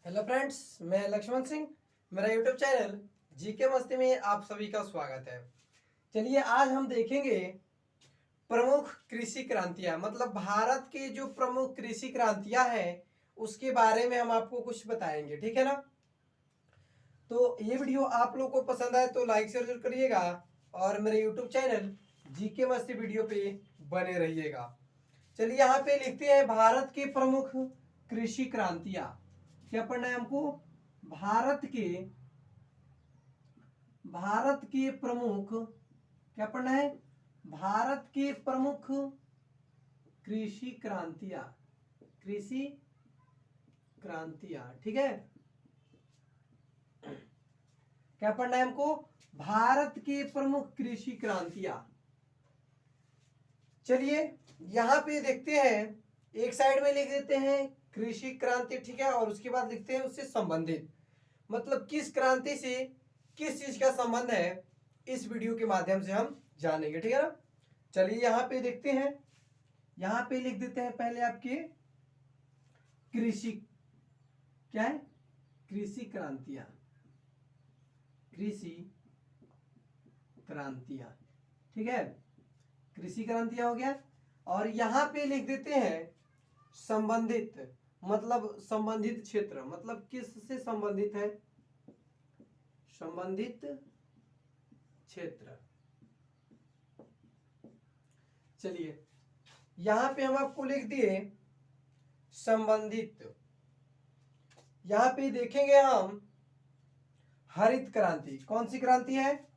Hello friends, मैं लक्ष्मण सिंह। मेरा YouTube channel GK मस्ती में आप सभी का स्वागत है। चलिए आज हम देखेंगे प्रमुख कृषि क्रांतियां, मतलब भारत की जो प्रमुख कृषि क्रांतियां हैं उसके बारे में हम आपको कुछ बताएंगे, ठीक है ना। तो ये वीडियो आप लोग को पसंद आए तो लाइक शेयर जरूर करिएगा और मेरे यूट्यूब चैनल जीके मस्ती वीडियो पे बने रहिएगा। चलिए यहाँ पे लिखते हैं भारत की प्रमुख कृषि क्रांतियां। क्या पढ़ना है हमको? भारत के प्रमुख, क्या पढ़ना है? भारत के प्रमुख कृषि क्रांतियां, कृषि क्रांतियां, ठीक है। क्या पढ़ना है हमको? भारत के प्रमुख कृषि क्रांतियां। चलिए यहां पे देखते हैं, एक साइड में लिख देते हैं कृषि क्रांति, ठीक है, और उसके बाद लिखते हैं उससे संबंधित, मतलब किस क्रांति से किस चीज का संबंध है, इस वीडियो के माध्यम से हम जानेंगे, ठीक है ना। चलिए यहाँ पे देखते हैं, यहाँ पे लिख देते हैं पहले आपके कृषि, क्या है? कृषि क्रांतियां, कृषि क्रांतियां, ठीक है। कृषि क्रांतियां हो गया। और यहाँ पे लिख देते हैं संबंधित, मतलब संबंधित क्षेत्र, मतलब किस से संबंधित है? संबंधित क्षेत्र। चलिए यहां पे हम आपको लिख दिए संबंधित। यहां पे देखेंगे हम हरित क्रांति। कौन सी क्रांति है?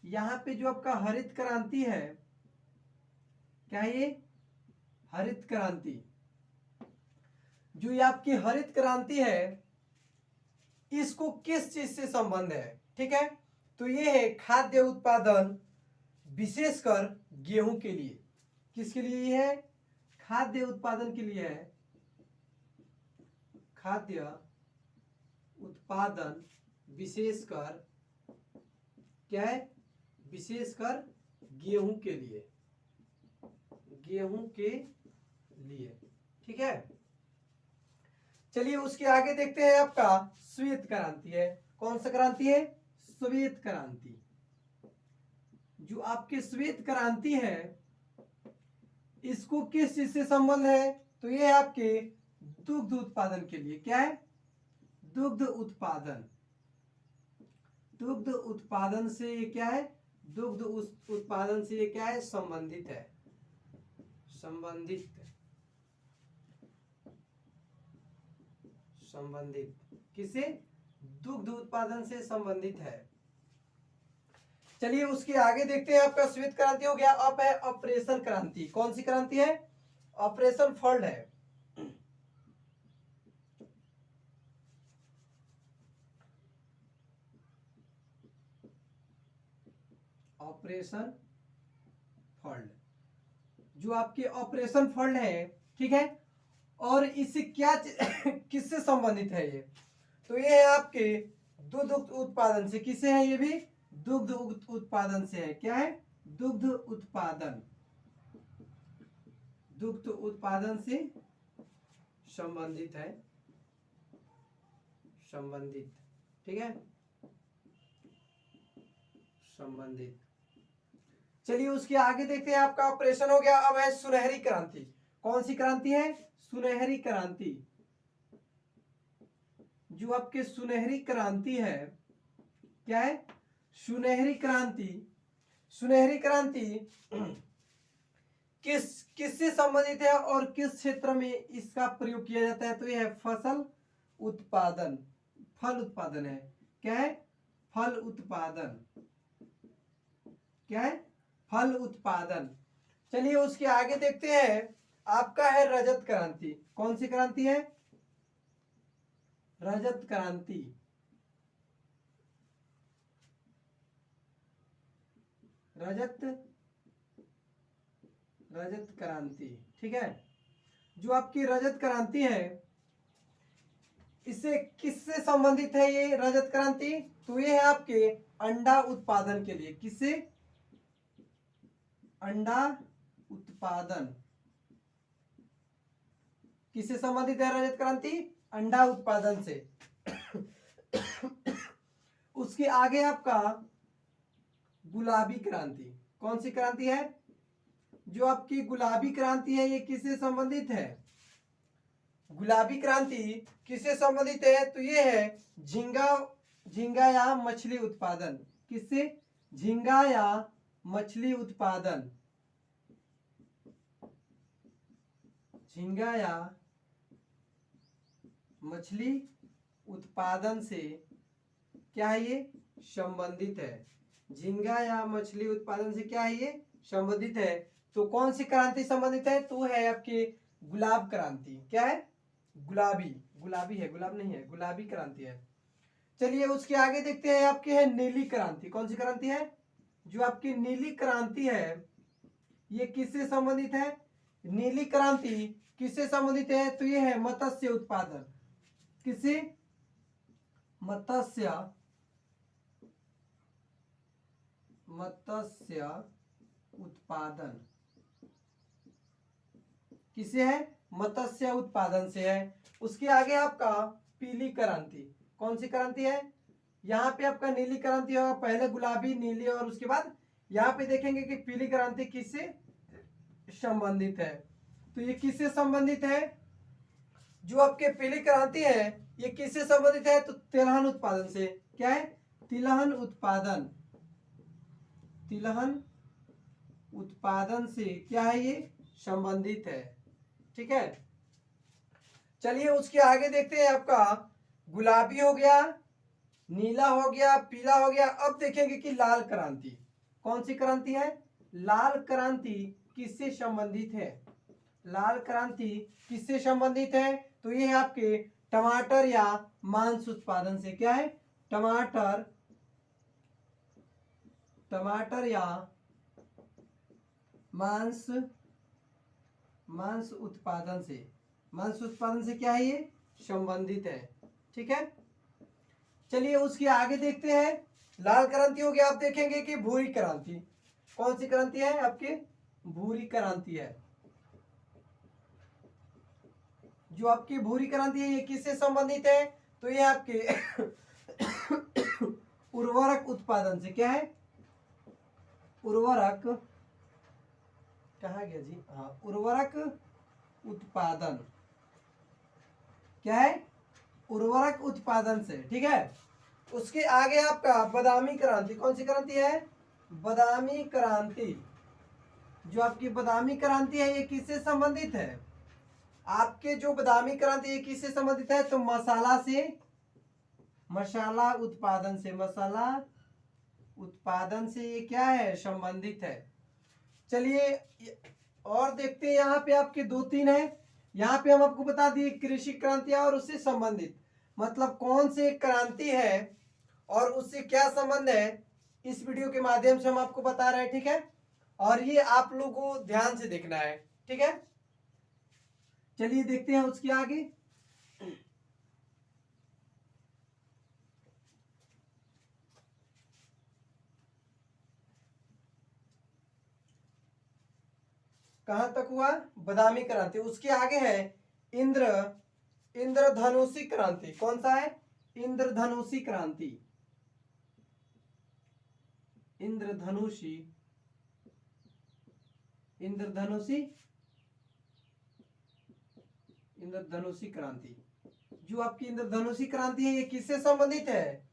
यहां पे जो आपका हरित क्रांति है, क्या है ये? हरित क्रांति। जो ये आपकी हरित क्रांति है, इसको किस चीज से संबंध है, ठीक है। तो ये है खाद्य उत्पादन, विशेषकर गेहूं के लिए। किसके लिए ये है? खाद्य उत्पादन के लिए है। खाद्य उत्पादन विशेषकर, क्या है? विशेषकर गेहूं के लिए, गेहूं के लिए, ठीक है। चलिए उसके आगे देखते हैं, आपका श्वेत क्रांति है। कौन सा क्रांति है? श्वेत क्रांति। जो आपकी श्वेत क्रांति है, इसको किस चीज से संबंध है? तो ये है आपके दुग्ध उत्पादन के लिए। क्या है? दुग्ध उत्पादन। दुग्ध उत्पादन से ये क्या है? दुग्ध उत्पादन से ये क्या है? संबंधित है। संबंधित, संबंधित किसे? दुग्ध उत्पादन से संबंधित है। चलिए उसके आगे देखते हैं, आपका श्वेत क्रांति हो गया। अब है ऑपरेशन क्रांति। कौन सी क्रांति है? ऑपरेशन फोल्ड है। ऑपरेशन फोल्ड, जो आपके ऑपरेशन फोल्ड है, ठीक है। और इससे क्या किससे संबंधित है ये? तो ये है आपके दुग्ध उत्पादन से। किससे है ये भी? दुग्ध उत्पादन से है। क्या है? दुग्ध उत्पादन, दुग्ध उत्पादन से संबंधित है, संबंधित, ठीक है, संबंधित। चलिए उसके आगे देखते हैं, आपका ऑपरेशन हो गया। अब है सुनहरी क्रांति। कौन सी क्रांति है? सुनहरी क्रांति। जो आपके सुनहरी क्रांति है, क्या है? सुनहरी क्रांति। सुनहरी क्रांति किससे संबंधित है और किस क्षेत्र में इसका प्रयोग किया जाता है? तो यह है फसल उत्पादन, फल उत्पादन है। क्या है? फल उत्पादन। क्या है? फल उत्पादन। चलिए उसके आगे देखते हैं, आपका है रजत क्रांति। कौन सी क्रांति है? रजत क्रांति। रजत, रजत क्रांति, ठीक है। जो आपकी रजत क्रांति है, इससे किससे संबंधित है ये रजत क्रांति? तो ये है आपके अंडा उत्पादन के लिए। किससे? अंडा उत्पादन। किससे संबंधित है रजत क्रांति? अंडा उत्पादन से। उसके आगे आपका गुलाबी क्रांति। कौन सी क्रांति है? जो आपकी गुलाबी क्रांति है ये किससे संबंधित है? गुलाबी क्रांति किससे संबंधित है? तो ये है झींगा या मछली उत्पादन। किससे? झींगा या मछली उत्पादन। झींगा या मछली उत्पादन से क्या है ये? संबंधित है। झींगा या मछली उत्पादन से क्या है ये? संबंधित है। तो कौन सी क्रांति संबंधित है? तो है आपकी गुलाब क्रांति। क्या है? गुलाबी। गुलाबी है, गुलाब नहीं है, गुलाबी क्रांति है। चलिए उसके आगे देखते हैं आपके है नीली क्रांति। कौन सी क्रांति है? जो आपकी नीली क्रांति है ये किससे संबंधित है? नीली क्रांति किससे संबंधित है? तो ये है मत्स्य उत्पादन। किससे? मत्स्य उत्पादन। किसे है? मत्स्य उत्पादन से है। उसके आगे आपका पीली क्रांति। कौन सी क्रांति है? यहाँ पे आपका नीली क्रांति होगा, पहले गुलाबी, नीली और उसके बाद यहाँ पे देखेंगे कि पीली क्रांति किससे संबंधित है। तो ये किससे संबंधित है? जो आपके पीली क्रांति है ये किससे संबंधित है? तो तिलहन उत्पादन से। क्या है? तिलहन उत्पादन। तिलहन उत्पादन से क्या है ये? संबंधित है। ठीक है। चलिए उसके आगे देखते हैं आपका गुलाबी हो गया, नीला हो गया, पीला हो गया। अब देखेंगे कि लाल क्रांति। कौन सी क्रांति है? लाल क्रांति किससे संबंधित है? लाल क्रांति किससे संबंधित है? तो ये है आपके टमाटर या मांस उत्पादन से। क्या है? टमाटर या मांस उत्पादन से। मांस उत्पादन से क्या है ये? संबंधित है। ठीक है। चलिए उसके आगे देखते हैं। लाल क्रांति हो गया। आप देखेंगे कि भूरी क्रांति। कौन सी क्रांति है आपकी? भूरी क्रांति है। जो आपकी भूरी क्रांति है ये किससे संबंधित है? तो ये आपके उर्वरक उत्पादन से। क्या है? उर्वरक, कहाँ गया जी? हाँ, उर्वरक उत्पादन। क्या है? उर्वरक उत्पादन से। ठीक है। उसके आगे आपका बादामी क्रांति। कौन सी क्रांति है? बादामी क्रांति। जो आपकी बादामी क्रांति है ये किससे संबंधित है? आपके जो बादामी क्रांति ये किससे संबंधित है? तो मसाला से, मसाला उत्पादन से। मसाला उत्पादन से ये क्या है? संबंधित है। चलिए और देखते हैं। यहाँ पे आपके 2-3 है। यहाँ पे हम आपको बता दिए कृषि क्रांतियां और उससे संबंधित, मतलब कौन से क्रांति है और उससे क्या संबंध है, इस वीडियो के माध्यम से हम आपको बता रहे हैं। ठीक है। और ये आप लोगों को ध्यान से देखना है। ठीक है। चलिए देखते हैं उसके आगे। कहां तक हुआ? बादामी क्रांति। उसके आगे है इंद्रधनुषी क्रांति। कौन सा है? इंद्रधनुषी क्रांति। इंद्रधनुषी क्रांति। जो आपकी इंद्रधनुषी क्रांति है ये किससे संबंधित है?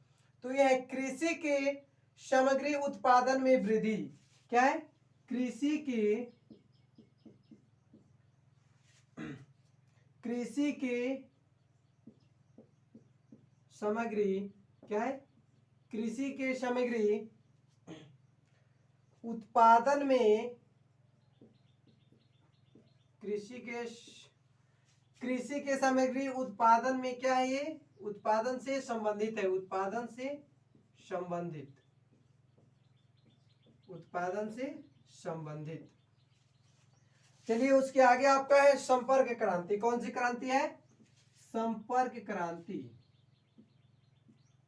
तो यह है कृषि के सामग्री उत्पादन में वृद्धि। क्या है? कृषि के सामग्री। क्या है? कृषि के सामग्री उत्पादन में, कृषि के सामग्री उत्पादन में क्या है ये? उत्पादन से संबंधित है। उत्पादन से संबंधित। चलिए उसके आगे आपका है संपर्क क्रांति। कौन सी क्रांति है? संपर्क क्रांति।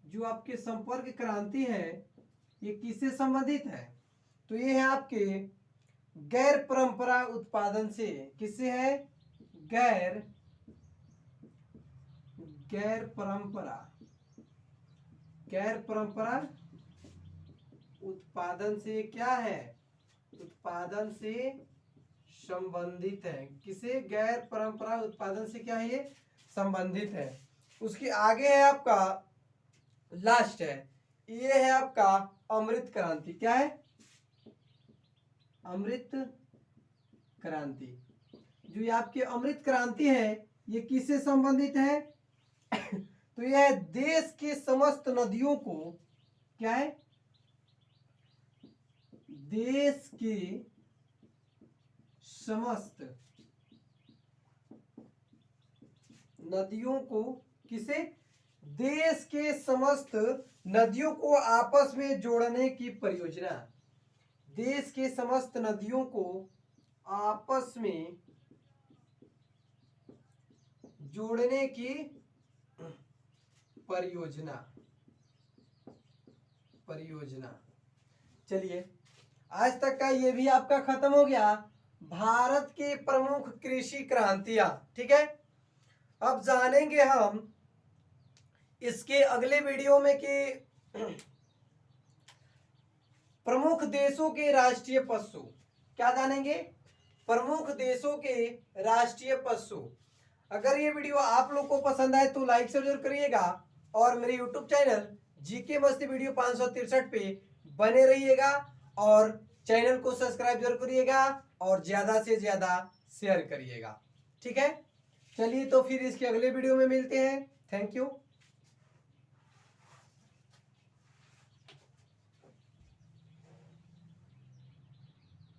जो आपके संपर्क क्रांति है ये किससे संबंधित है? तो ये है आपके गैर परंपरा उत्पादन से। किससे है? गैर परंपरा गैर परंपरा उत्पादन से क्या है, उत्पादन से संबंधित है। किसे गैर परंपरा उत्पादन से क्या है, ये संबंधित है। उसके आगे है आपका लास्ट है, ये है आपका अमृत क्रांति। क्या है, अमृत क्रांति। जो ये आपकी अमृत क्रांति है ये किससे संबंधित है तो यह देश के समस्त नदियों को, क्या है, देश के समस्त नदियों को, किसे, देश के समस्त नदियों को आपस में जोड़ने की परियोजना। देश के समस्त नदियों को आपस में जोड़ने की परियोजना। चलिए आज तक का ये भी आपका खत्म हो गया, भारत की प्रमुख कृषि क्रांतियां। ठीक है, अब जानेंगे हम इसके अगले वीडियो में कि प्रमुख देशों के राष्ट्रीय पशु। क्या जानेंगे, प्रमुख देशों के राष्ट्रीय पशु। अगर ये वीडियो आप लोग को पसंद आए तो लाइक जरूर करिएगा और मेरे यूट्यूब चैनल जीके मस्ती वीडियो 563 पे बने रहिएगा और चैनल को सब्सक्राइब जरूर करिएगा और ज्यादा से ज्यादा शेयर करिएगा। ठीक है, चलिए तो फिर इसके अगले वीडियो में मिलते हैं। Thank you.